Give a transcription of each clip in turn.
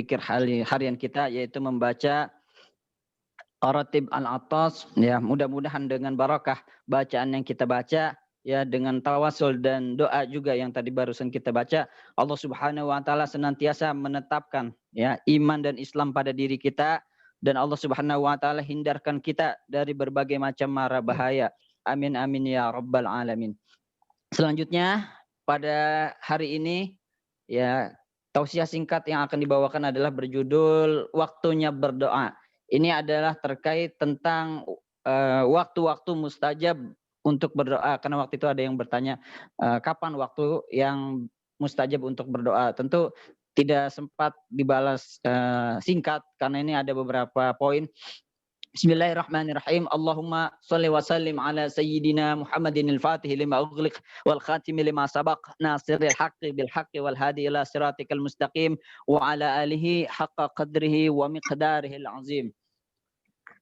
zikir harian kita, yaitu membaca Qaratib al-Attas. Ya, mudah-mudahan dengan barakah bacaan yang kita baca, ya, dengan tawasul dan doa juga yang tadi barusan kita baca, Allah Subhanahu wa taala senantiasa menetapkan, ya, iman dan Islam pada diri kita, dan Allah Subhanahu wa taala hindarkan kita dari berbagai macam mara bahaya. Amin amin ya rabbal alamin. Selanjutnya pada hari ini, ya, tausiah singkat yang akan dibawakan adalah berjudul Waktunya Berdoa. Ini adalah terkait tentang waktu-waktu mustajab untuk berdoa. Karena waktu itu ada yang bertanya kapan waktu yang mustajab untuk berdoa. Tentu tidak sempat dibalas singkat karena ini ada beberapa poin. Bismillahirrahmanirrahim. Allahumma salli wa sallim ala sayyidina Muhammadin al-Fatih lima ughliq wal khatimi lima sabaq nasiril haqqi bil haqqi wal hadi ila siratikal mustaqim wa ala alihi haqqa qadrihi wa miqdarihi al-azim.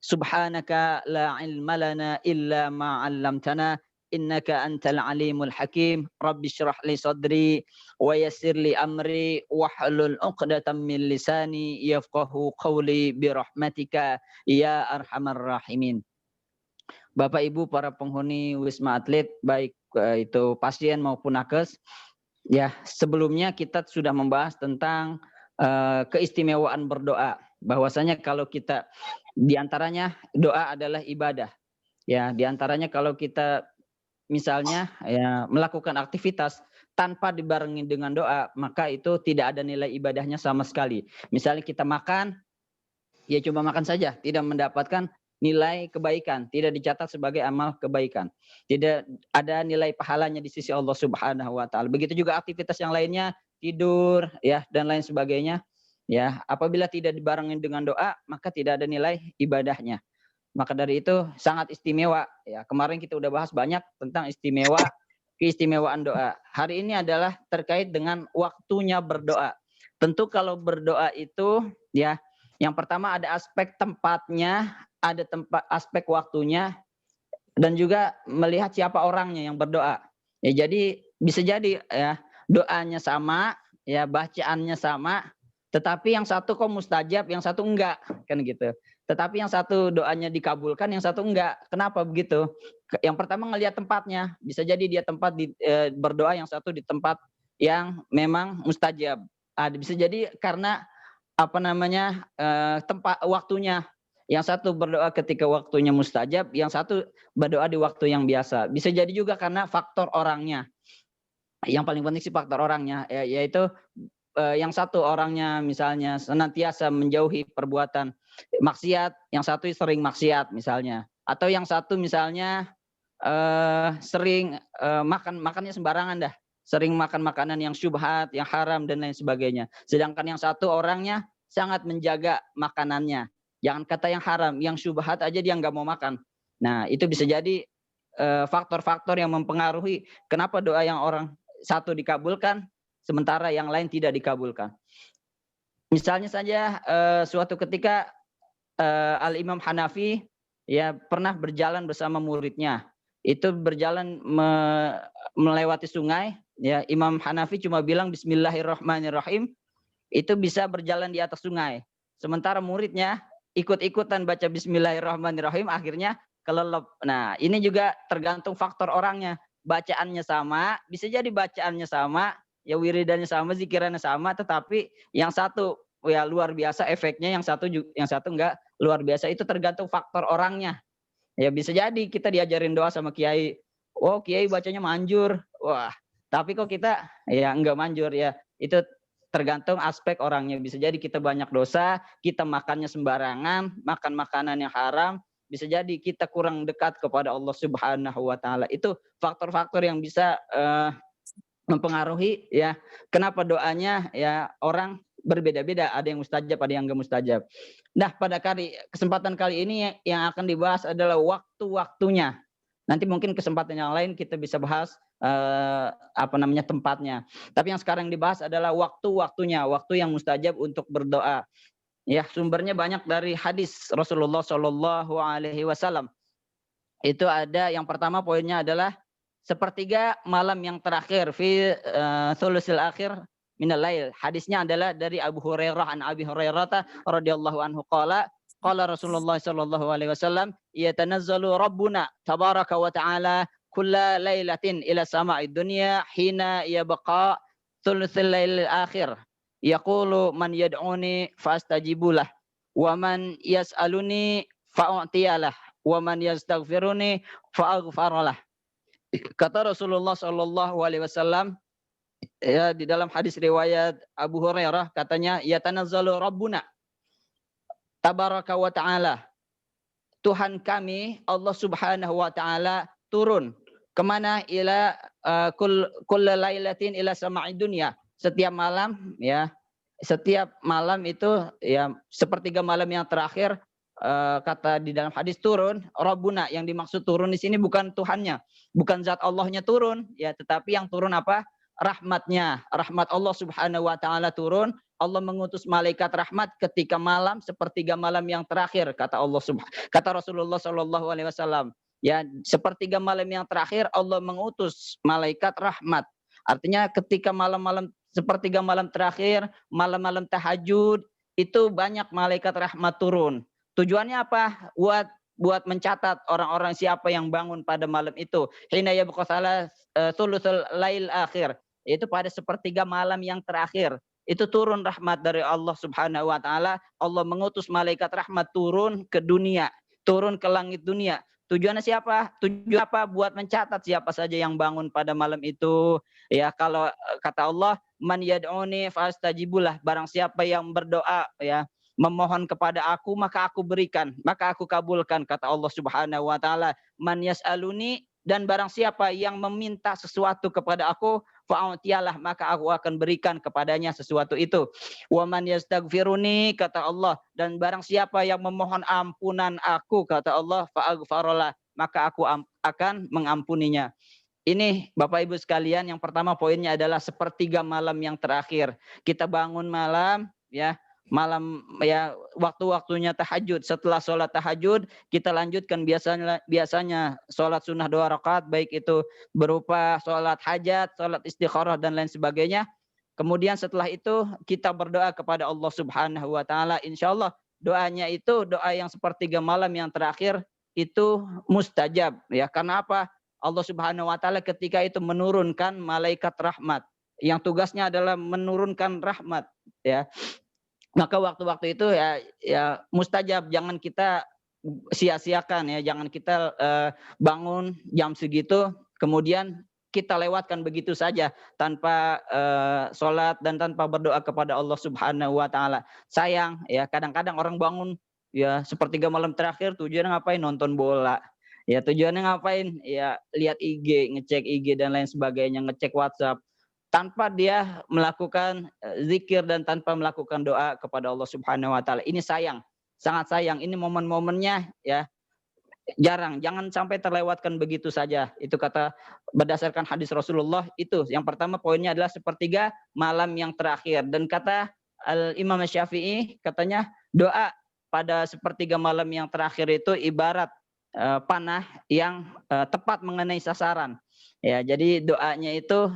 Subhanaka la ilma lana illa ma 'allamtana innaka antal alimul hakim. Rabbi shrah li sadri wa yassir li amri wahlul 'uqdatam min lisani yafqahu qawli bi rahmatika ya arhamar rahimin. Bapak Ibu para penghuni Wisma Atlet, baik itu pasien maupun nakes, ya, sebelumnya kita sudah membahas tentang keistimewaan berdoa. Bahwasanya kalau kita diantaranya doa adalah ibadah. Ya, diantaranya kalau kita misalnya ya melakukan aktivitas tanpa dibarengi dengan doa, maka itu tidak ada nilai ibadahnya sama sekali. Misalnya kita makan, ya cuma makan saja, tidak mendapatkan nilai kebaikan, tidak dicatat sebagai amal kebaikan. Tidak ada nilai pahalanya di sisi Allah Subhanahu wa taala. Begitu juga aktivitas yang lainnya, tidur, ya, dan lain sebagainya. Ya, apabila tidak dibarengi dengan doa, maka tidak ada nilai ibadahnya. Maka dari itu sangat istimewa. Ya, kemarin kita udah bahas banyak tentang keistimewaan doa. Hari ini adalah terkait dengan waktunya berdoa. Tentu kalau berdoa itu, ya, yang pertama ada aspek tempatnya, ada aspek waktunya, dan juga melihat siapa orangnya yang berdoa. Ya, jadi bisa jadi ya doanya sama, ya, bacaannya sama, tetapi yang satu kok mustajab, yang satu enggak, kan gitu. Tetapi yang satu doanya dikabulkan, yang satu enggak. Kenapa begitu? Yang pertama ngelihat tempatnya. Bisa jadi dia tempat berdoa, yang satu di tempat yang memang mustajab. Bisa jadi karena apa namanya tempat waktunya. Yang satu berdoa ketika waktunya mustajab, yang satu berdoa di waktu yang biasa. Bisa jadi juga karena faktor orangnya. Yang paling penting sih faktor orangnya, yaitu yang satu orangnya misalnya senantiasa menjauhi perbuatan maksiat, yang satu sering maksiat misalnya, atau yang satu misalnya sering makannya sembarangan dah, sering makan makanan yang syubhat, yang haram dan lain sebagainya. Sedangkan yang satu orangnya sangat menjaga makanannya, jangan kata yang haram, yang syubhat aja dia nggak mau makan. Nah, itu bisa jadi faktor-faktor yang mempengaruhi kenapa doa yang orang satu dikabulkan sementara yang lain tidak dikabulkan. Misalnya saja suatu ketika Al-Imam Hanafi, ya, pernah berjalan bersama muridnya. Itu berjalan melewati sungai, ya, Imam Hanafi cuma bilang Bismillahirrahmanirrahim, itu bisa berjalan di atas sungai. Sementara muridnya ikut-ikutan baca Bismillahirrahmanirrahim, akhirnya kelelep. Nah, ini juga tergantung faktor orangnya. Bacaannya sama, bisa jadi bacaannya sama, ya, wiridannya sama, zikirannya sama, tetapi yang satu ya luar biasa efeknya, yang satu enggak luar biasa. Itu tergantung faktor orangnya. Ya, bisa jadi kita diajarin doa sama kiai, oh kiai bacanya manjur, wah, tapi kok kita ya enggak manjur, ya. Itu tergantung aspek orangnya. Bisa jadi kita banyak dosa, kita makannya sembarangan, makan makanan yang haram, bisa jadi kita kurang dekat kepada Allah Subhanahu wa taala. Itu faktor-faktor yang bisa mempengaruhi, ya, kenapa doanya ya orang berbeda-beda, ada yang mustajab, ada yang enggak mustajab. Nah, pada kesempatan kali ini yang akan dibahas adalah waktu-waktunya. Nanti mungkin kesempatan yang lain kita bisa bahas tempatnya. Tapi yang sekarang dibahas adalah waktu-waktunya, waktu yang mustajab untuk berdoa. Ya, sumbernya banyak dari hadis Rasulullah Shallallahu alaihi wasallam. Itu ada yang pertama poinnya adalah sepertiga malam yang terakhir fi thulusil akhir minal lail. Hadisnya adalah dari Abu Hurairah an Abi Hurairah radhiyallahu anhu qala qala Rasulullah sallallahu alaihi wasallam yatanazzalu rabbuna tabaraka wa ta'ala kulla lailatin ila sama'id dunya hina yabqa thuluthil lailil akhir yaqulu man yad'uni fastajibulah wa man yas'aluni fa'utiyalah wa man yastaghfiruni fa'aghfaralah. Kata Rasulullah sallallahu alaihi wasallam, ya, di dalam hadis riwayat Abu Hurairah katanya yatanazzalu rabbuna tabaraka wa ta'ala, Tuhan kami Allah Subhanahu wa taala turun kemana ila kulla lailatin ila sama'id dunya, setiap malam, ya, setiap malam itu ya sepertiga malam yang terakhir. Kata di dalam hadis turun Rabbuna, yang dimaksud turun di sini bukan Tuhannya, bukan zat Allahnya turun, ya, tetapi yang turun apa? Rahmatnya, rahmat Allah Subhanahu wa taala turun. Allah mengutus malaikat rahmat ketika malam sepertiga malam yang terakhir, kata Rasulullah Shallallahu alaihi wasallam. Ya, sepertiga malam yang terakhir Allah mengutus malaikat rahmat. Artinya ketika malam-malam sepertiga malam terakhir, malam-malam tahajud, itu banyak malaikat rahmat turun. Tujuannya apa? Buat mencatat orang-orang siapa yang bangun pada malam itu. Hina yabqa thuluthul lail akhir. Itu pada sepertiga malam yang terakhir. Itu turun rahmat dari Allah Subhanahu wa taala. Allah mengutus malaikat rahmat turun ke dunia, turun ke langit dunia. Tujuannya siapa? Tujuan apa? Buat mencatat siapa saja yang bangun pada malam itu. Ya, kalau kata Allah, man yad'uni fastajibulah, barang siapa yang berdoa, ya, memohon kepada aku maka aku berikan, maka aku kabulkan, kata Allah Subhanahu wa taala. Man yas'aluni, dan barang siapa yang meminta sesuatu kepada aku, fa'utiyalah, maka aku akan berikan kepadanya sesuatu itu. Wa man yastaghfiruni, kata Allah, dan barang siapa yang memohon ampunan aku, kata Allah, fa'aghfaralah, maka aku akan mengampuninya. Ini Bapak Ibu sekalian, yang pertama poinnya adalah sepertiga malam yang terakhir. Kita bangun malam, ya, malam, ya, waktu-waktunya tahajud. Setelah sholat tahajud kita lanjutkan biasanya sholat sunnah 2 rakaat, baik itu berupa sholat hajat, sholat istikharah dan lain sebagainya. Kemudian setelah itu kita berdoa kepada Allah Subhanahu wa taala. Insyaallah doanya itu doa yang sepertiga malam yang terakhir itu mustajab, ya. Karena apa? Allah Subhanahu wa taala ketika itu menurunkan malaikat rahmat yang tugasnya adalah menurunkan rahmat, ya. Maka waktu-waktu itu ya mustajab, jangan kita sia-siakan, ya, jangan kita bangun jam segitu kemudian kita lewatkan begitu saja tanpa sholat dan tanpa berdoa kepada Allah Subhanahu wa taala. Sayang, ya, kadang-kadang orang bangun ya sepertiga malam terakhir, tujuannya ngapain? Nonton bola. Ya, tujuannya ngapain? Ya, lihat IG, ngecek IG dan lain sebagainya, ngecek WhatsApp, tanpa dia melakukan zikir dan tanpa melakukan doa kepada Allah Subhanahu wa taala. Ini sayang, sangat sayang. Ini momen-momennya, ya, jarang, jangan sampai terlewatkan begitu saja. Itu kata berdasarkan hadis Rasulullah itu. Yang pertama poinnya adalah sepertiga malam yang terakhir, dan kata Imam Syafi'i katanya doa pada sepertiga malam yang terakhir itu ibarat panah yang tepat mengenai sasaran. Ya, jadi doanya itu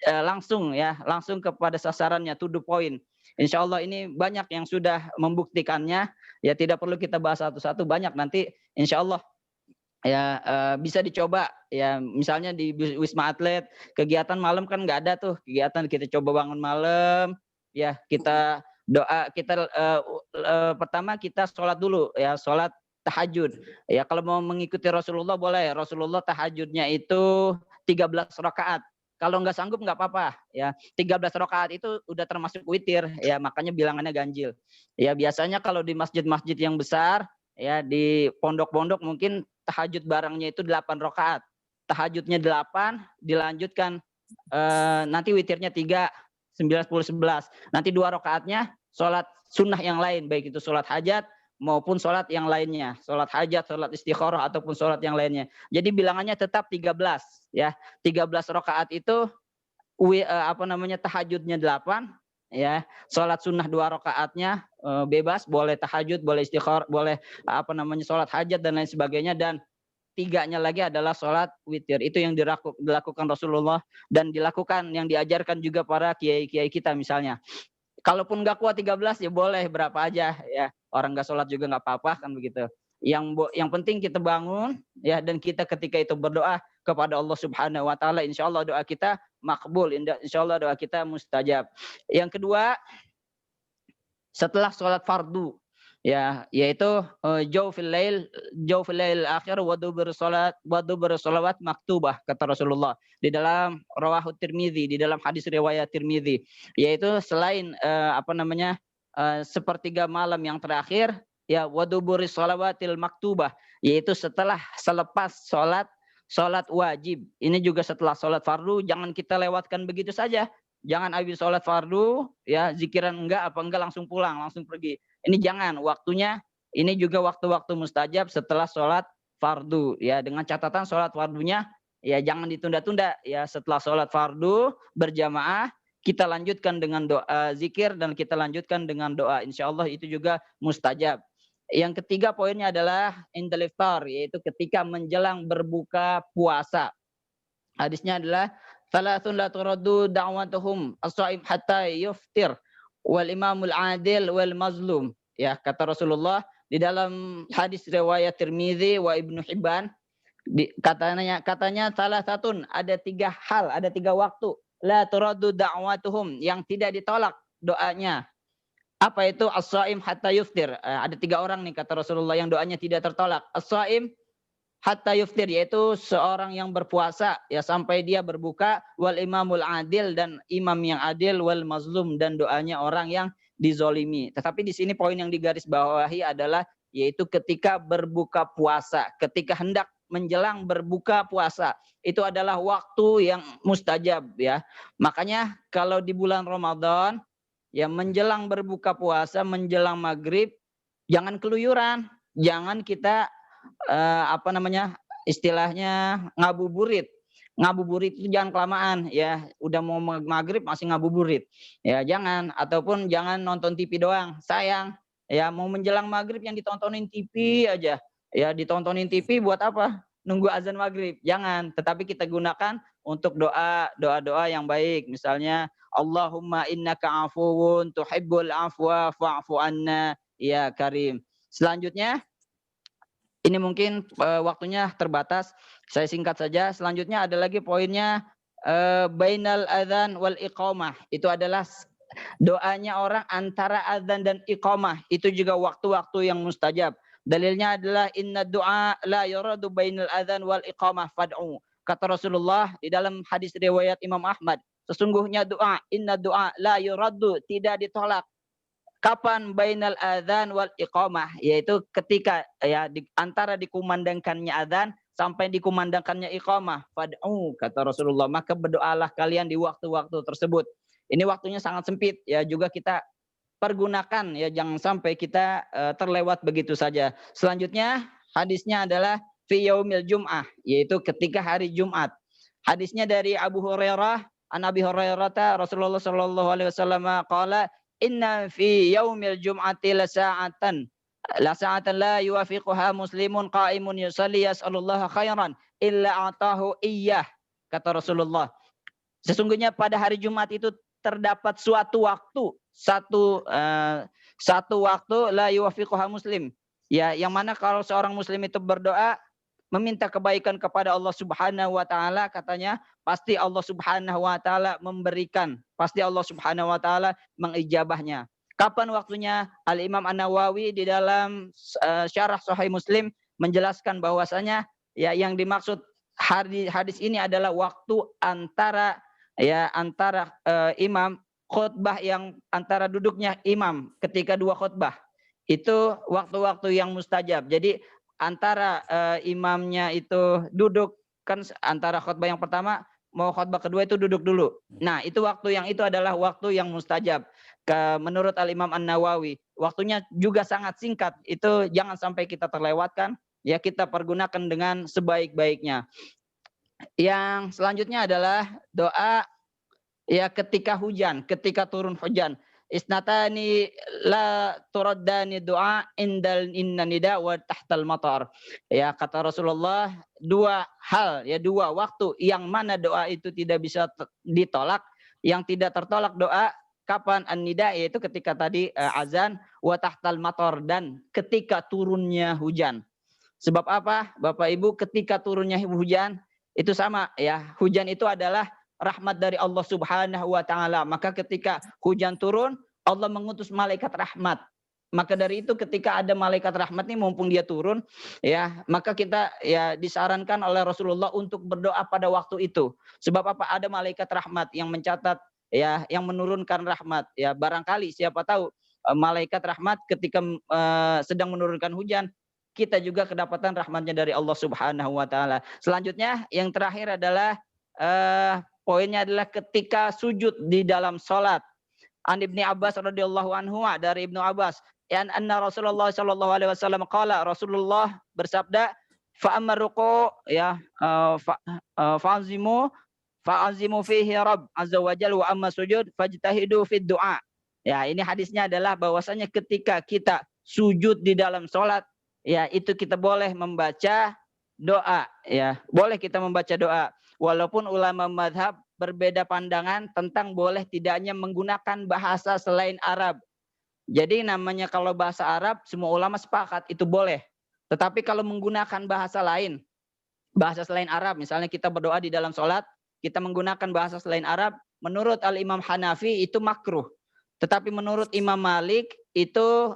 langsung, ya, langsung kepada sasarannya, to the point. Insya Allah ini banyak yang sudah membuktikannya. Ya, tidak perlu kita bahas satu-satu, banyak nanti insya Allah, ya, bisa dicoba, ya. Misalnya di Wisma Atlet kegiatan malam kan nggak ada tuh kegiatan, kita coba bangun malam, ya, kita doa, kita pertama kita sholat dulu, ya, sholat tahajud. Ya, kalau mau mengikuti Rasulullah boleh. Rasulullah tahajudnya itu 13 rakaat. Kalau nggak sanggup nggak apa-apa, ya. 13 rakaat itu udah termasuk witir, ya, makanya bilangannya ganjil. Ya, biasanya kalau di masjid-masjid yang besar, ya, di pondok-pondok mungkin tahajud barengnya itu 8 rakaat. Tahajudnya 8 dilanjutkan nanti witirnya 3, 9, 10, 11. Nanti 2 rakaatnya sholat sunnah yang lain, baik itu sholat hajat maupun sholat yang lainnya, sholat hajat, sholat istikharah ataupun sholat yang lainnya. Jadi bilangannya tetap 13, ya. 13 rakaat itu tahajudnya 8, ya. Sholat sunnah 2 rakaatnya bebas, boleh tahajud, boleh istikharah, boleh sholat hajat dan lain sebagainya. Dan tiganya lagi adalah sholat witir. Itu yang dilakukan Rasulullah dan dilakukan yang diajarkan juga para kiai-kiai kita misalnya. Kalaupun nggak kuat 13 ya boleh berapa aja ya. Orang nggak sholat juga nggak apa-apa kan begitu. Yang penting kita bangun ya, dan kita ketika itu berdoa kepada Allah Subhanahu wa taala, insya Allah doa kita makbul, insya Allah doa kita mustajab. Yang kedua, setelah sholat fardu ya, yaitu jaufil lail akhir wa dubur sholawat maktubah, kata Rasulullah di dalam rawahu Tirmidzi, di dalam hadis riwayat Tirmidzi, yaitu selain sepertiga malam yang terakhir ya, wa dubur sholawatil maktubah, yaitu selepas sholat wajib. Ini juga setelah sholat fardu, jangan kita lewatkan begitu saja. Jangan habis sholat fardu ya zikiran enggak langsung pulang, langsung pergi. Ini jangan, waktunya ini juga waktu-waktu mustajab setelah sholat fardu ya, dengan catatan sholat fardunya ya jangan ditunda-tunda ya. Setelah sholat fardu berjamaah kita lanjutkan dengan doa zikir dan kita lanjutkan dengan doa, insya Allah itu juga mustajab. Yang ketiga poinnya adalah indal iftar, yaitu ketika menjelang berbuka puasa. Hadisnya adalah thalathun la turaddu da'watuhum as-shaim hatta yuftir wal imamul adil wal mazlum. Ya, kata Rasulullah di dalam hadis riwayat Tirmidzi wa Ibnu Hibban, katanya salah satu, ada 3 hal, ada 3 waktu la turaddu da'watuhum, yang tidak ditolak doanya. Apa itu? As-shaim hatta yuftir. Ada 3 orang nih kata Rasulullah yang doanya tidak tertolak. As-shaim hatta yuftir, yaitu seorang yang berpuasa ya sampai dia berbuka, wal imamul adil, dan imam yang adil, wal mazlum, dan doanya orang yang dizolimi. Tetapi di sini poin yang digarisbawahi adalah yaitu ketika berbuka puasa, ketika hendak menjelang berbuka puasa, itu adalah waktu yang mustajab ya. Makanya kalau di bulan Ramadan ya, menjelang berbuka puasa, menjelang maghrib, jangan keluyuran, jangan kita istilahnya ngabuburit. Ngabuburit itu jangan kelamaan ya, udah mau maghrib masih ngabuburit ya, jangan. Ataupun jangan nonton TV doang, sayang ya. Mau menjelang maghrib yang ditontonin TV aja ya, ditontonin TV buat apa? Nunggu azan maghrib, jangan. Tetapi kita gunakan untuk doa yang baik, misalnya Allahumma innaka afuwun tuhibbul afwa fa'fu anna ya karim. Selanjutnya, ini mungkin waktunya terbatas, saya singkat saja. Selanjutnya ada lagi poinnya bainal adzan wal iqamah. Itu adalah doanya orang antara adzan dan iqamah. Itu juga waktu-waktu yang mustajab. Dalilnya adalah inna du'a la yuradu bainal adzan wal iqamah fad'u. Kata Rasulullah di dalam hadis riwayat Imam Ahmad, sesungguhnya doa, inna du'a la yuradu, tidak ditolak. Kapan? Bainal adzan wal iqamah, yaitu ketika ya antara dikumandangkannya adzan sampai dikumandangkannya iqamah. Fad'u, kata Rasulullah, maka berdoalah kalian di waktu-waktu tersebut. Ini waktunya sangat sempit ya, juga kita pergunakan ya, jangan sampai kita terlewat begitu saja. Selanjutnya hadisnya adalah fi yaumil jum'ah, yaitu ketika hari Jumat. Hadisnya dari Abu Hurairah, an Abi Hurairah Rasulullah sallallahu alaihi wasallam qala inna fi yaumil jum'ati la sa'atan la yuwafiquha muslimun qa'imun yusalli yas'alullaha khairan illa atahu iyyah. Kata Rasulullah, sesungguhnya pada hari Jumat itu terdapat suatu waktu, satu waktu la yuwafiquha muslim ya, yang mana kalau seorang muslim itu berdoa meminta kebaikan kepada Allah Subhanahu wa taala, katanya pasti Allah Subhanahu wa taala memberikan, pasti Allah Subhanahu wa taala mengijabahnya. Kapan waktunya? Al-Imam An-Nawawi di dalam syarah Sahih Muslim menjelaskan bahwasanya ya yang dimaksud hadis ini adalah waktu antara imam khutbah, yang antara duduknya imam ketika 2 khutbah. Itu waktu-waktu yang mustajab. Jadi antara imamnya itu duduk, kan antara khutbah yang pertama mau khutbah kedua itu duduk dulu. Nah, itu waktu yang itu adalah waktu yang mustajab. Menurut Al-Imam An-Nawawi, waktunya juga sangat singkat. Itu jangan sampai kita terlewatkan. Ya, kita pergunakan dengan sebaik-baiknya. Yang selanjutnya adalah doa ya ketika hujan, ketika turun hujan. isnatani la turaddani du'a indal inna nida wa tahtal matar. Ya, kata Rasulullah, dua hal, ya dua waktu yang mana doa itu tidak bisa ditolak, yang tidak tertolak doa kapan an-nida, yaitu ketika tadi azan, wa tahtal matar, dan ketika turunnya hujan. Sebab apa? Bapak Ibu, ketika turunnya hujan itu sama ya, hujan itu adalah rahmat dari Allah Subhanahu wa taala. Maka ketika hujan turun, Allah mengutus malaikat rahmat. Maka dari itu ketika ada malaikat rahmat nih, mumpung dia turun ya, maka kita ya disarankan oleh Rasulullah untuk berdoa pada waktu itu. Sebab apa? Ada malaikat rahmat yang mencatat ya, yang menurunkan rahmat ya. Barangkali siapa tahu malaikat rahmat ketika sedang menurunkan hujan, kita juga kedapatan rahmatnya dari Allah Subhanahu wa taala. Selanjutnya yang terakhir adalah poinnya adalah ketika sujud di dalam salat. An Ibnu Abbas radhiyallahu anhu, dari Ibnu Abbas, an anna Rasulullah sallallahu alaihi wasallam qala, Rasulullah bersabda, fa amma ruku ya fa'azimu fihi Rabb azza wajalla wa amma sujud fajtahidu fid du'a. Ya, ini hadisnya adalah bahwasanya ketika kita sujud di dalam salat, ya itu kita boleh membaca doa, ya boleh kita membaca doa. Walaupun ulama madhab berbeda pandangan tentang boleh tidaknya menggunakan bahasa selain Arab. Jadi namanya kalau bahasa Arab semua ulama sepakat itu boleh. Tetapi kalau menggunakan bahasa lain, bahasa selain Arab, misalnya kita berdoa di dalam sholat, kita menggunakan bahasa selain Arab, menurut Al-Imam Hanafi itu makruh. Tetapi menurut Imam Malik itu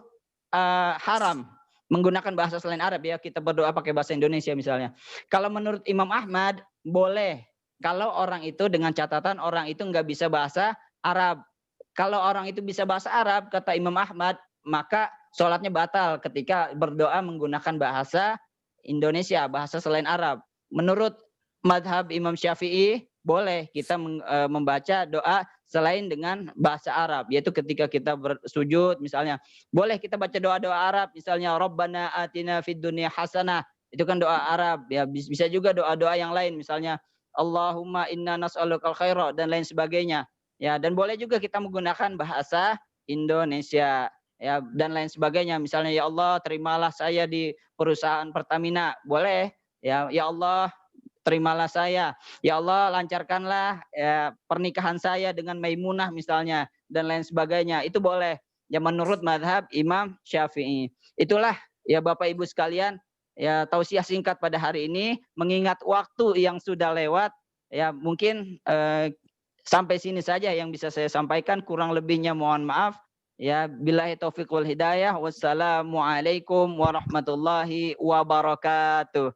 haram menggunakan bahasa selain Arab, ya kita berdoa pakai bahasa Indonesia misalnya. Kalau menurut Imam Ahmad boleh, kalau orang itu dengan catatan orang itu nggak bisa bahasa Arab. Kalau orang itu bisa bahasa Arab, kata Imam Ahmad, maka sholatnya batal ketika berdoa menggunakan bahasa Indonesia, bahasa selain Arab. Menurut madhab Imam Syafi'i, boleh kita membaca doa selain dengan bahasa Arab, yaitu ketika kita bersujud misalnya, boleh kita baca doa-doa Arab, misalnya Rabbana atina fid dunya hasanah, itu kan doa Arab, ya bisa juga doa-doa yang lain, misalnya Allahumma inna nas'alukal khaira dan lain sebagainya. Ya, dan boleh juga kita menggunakan bahasa Indonesia ya dan lain sebagainya. Misalnya ya Allah, terimalah saya di perusahaan Pertamina. Boleh. Ya Allah, terimalah saya. Ya Allah, lancarkanlah ya, pernikahan saya dengan Maimunah misalnya dan lain sebagainya. Itu boleh. Ya menurut madhab Imam Syafi'i. Itulah ya Bapak Ibu sekalian, ya tausiah singkat pada hari ini, mengingat waktu yang sudah lewat, ya mungkin sampai sini saja yang bisa saya sampaikan, kurang lebihnya mohon maaf. Ya billahi taufiq wal hidayah. Wassalamualaikum warahmatullahi wabarakatuh.